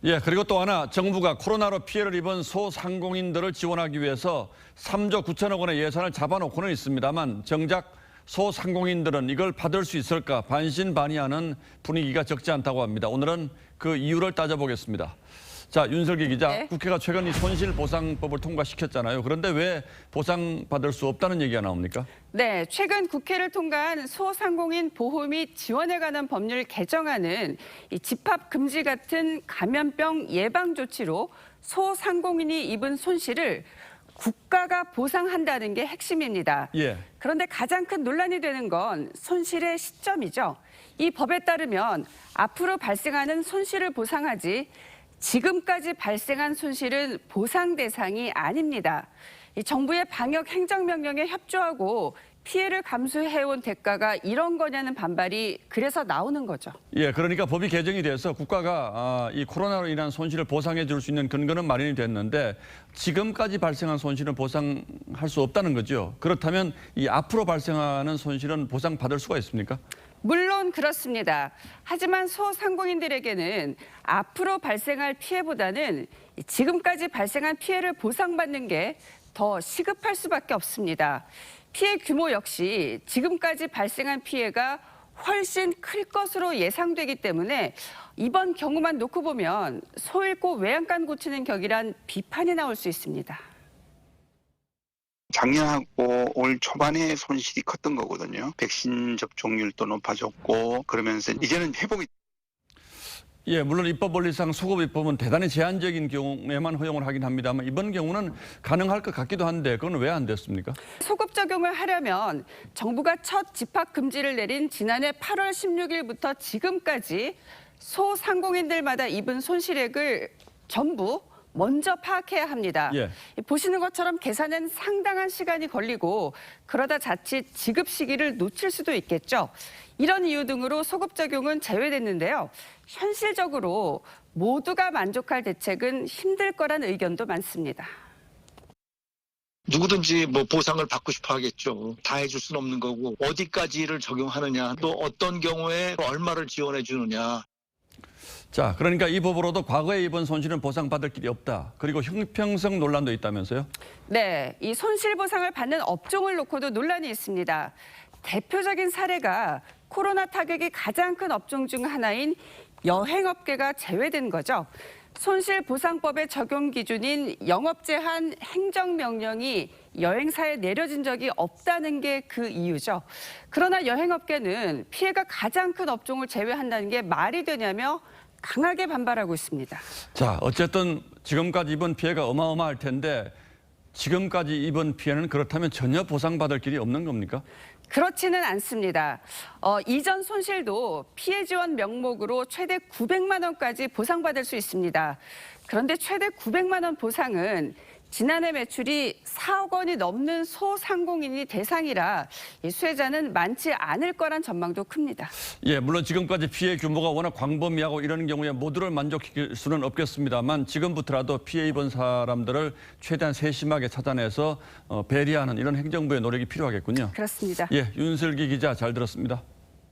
예, 그리고 또 하나 정부가 코로나로 피해를 입은 소상공인들을 지원하기 위해서 3조 9천억 원의 예산을 잡아놓고는 있습니다만 정작 소상공인들은 이걸 받을 수 있을까 반신반의하는 분위기가 적지 않다고 합니다. 오늘은 그 이유를 따져보겠습니다. 자, 윤석기 기자, 네. 국회가 최근 이 손실보상법을 통과시켰잖아요. 그런데 왜 보상받을 수 없다는 얘기가 나옵니까? 네, 최근 국회를 통과한 소상공인 보호 및 지원에 관한 법률 개정안은 이 집합 금지 같은 감염병 예방 조치로 소상공인이 입은 손실을 국가가 보상한다는 게 핵심입니다. 예. 그런데 가장 큰 논란이 되는 건 손실의 시점이죠. 이 법에 따르면 앞으로 발생하는 손실을 보상하지 지금까지 발생한 손실은 보상 대상이 아닙니다. 이 정부의 방역 행정명령에 협조하고 피해를 감수해온 대가가 이런 거냐는 반발이 그래서 나오는 거죠. 예, 그러니까 법이 개정이 돼서 국가가 이 코로나로 인한 손실을 보상해 줄 수 있는 근거는 마련이 됐는데 지금까지 발생한 손실은 보상할 수 없다는 거죠. 그렇다면 이 앞으로 발생하는 손실은 보상받을 수가 있습니까? 물론 그렇습니다. 하지만 소상공인들에게는 앞으로 발생할 피해보다는 지금까지 발생한 피해를 보상받는 게 더 시급할 수밖에 없습니다. 피해 규모 역시 지금까지 발생한 피해가 훨씬 클 것으로 예상되기 때문에 이번 경우만 놓고 보면 소 잃고 외양간 고치는 격이란 비판이 나올 수 있습니다. 작년하고 올 초반에 손실이 컸던 거거든요. 백신 접종률도 높아졌고 그러면서 이제는 회복이. 예, 물론 입법 원리상 소급 입법은 대단히 제한적인 경우에만 허용을 하긴 합니다만 이번 경우는 가능할 것 같기도 한데 그건 왜 안 됐습니까? 소급 적용을 하려면 정부가 첫 집합 금지를 내린 지난해 8월 16일부터 지금까지 소상공인들마다 입은 손실액을 전부 먼저 파악해야 합니다. 예. 보시는 것처럼 계산은 상당한 시간이 걸리고 그러다 자칫 지급 시기를 놓칠 수도 있겠죠. 이런 이유 등으로 소급 적용은 제외됐는데요. 현실적으로 모두가 만족할 대책은 힘들 거란 의견도 많습니다. 누구든지 뭐 보상을 받고 싶어 하겠죠. 다 해줄 수는 없는 거고 어디까지를 적용하느냐 또 어떤 경우에 얼마를 지원해 주느냐. 자, 그러니까 이 법으로도 과거에 입은 손실은 보상받을 길이 없다. 그리고 형평성 논란도 있다면서요? 네, 이 손실보상을 받는 업종을 놓고도 논란이 있습니다. 대표적인 사례가 코로나 타격이 가장 큰 업종 중 하나인 여행업계가 제외된 거죠. 손실보상법의 적용 기준인 영업제한 행정명령이 여행사에 내려진 적이 없다는 게 그 이유죠. 그러나 여행업계는 피해가 가장 큰 업종을 제외한다는 게 말이 되냐며 강하게 반발하고 있습니다. 자, 어쨌든 지금까지 입은 피해가 어마어마할 텐데 지금까지 입은 피해는 그렇다면 전혀 보상받을 길이 없는 겁니까? 그렇지는 않습니다. 이전 손실도 피해 지원 명목으로 최대 900만 원까지 보상받을 수 있습니다. 그런데 최대 900만 원 보상은 지난해 매출이 4억 원이 넘는 소상공인이 대상이라 수혜자는 많지 않을 거란 전망도 큽니다. 예, 물론 지금까지 피해 규모가 워낙 광범위하고 이런 경우에 모두를 만족시킬 수는 없겠습니다만 지금부터라도 피해 입은 사람들을 최대한 세심하게 찾아내서 배려하는 이런 행정부의 노력이 필요하겠군요. 그렇습니다. 예, 윤슬기 기자 잘 들었습니다.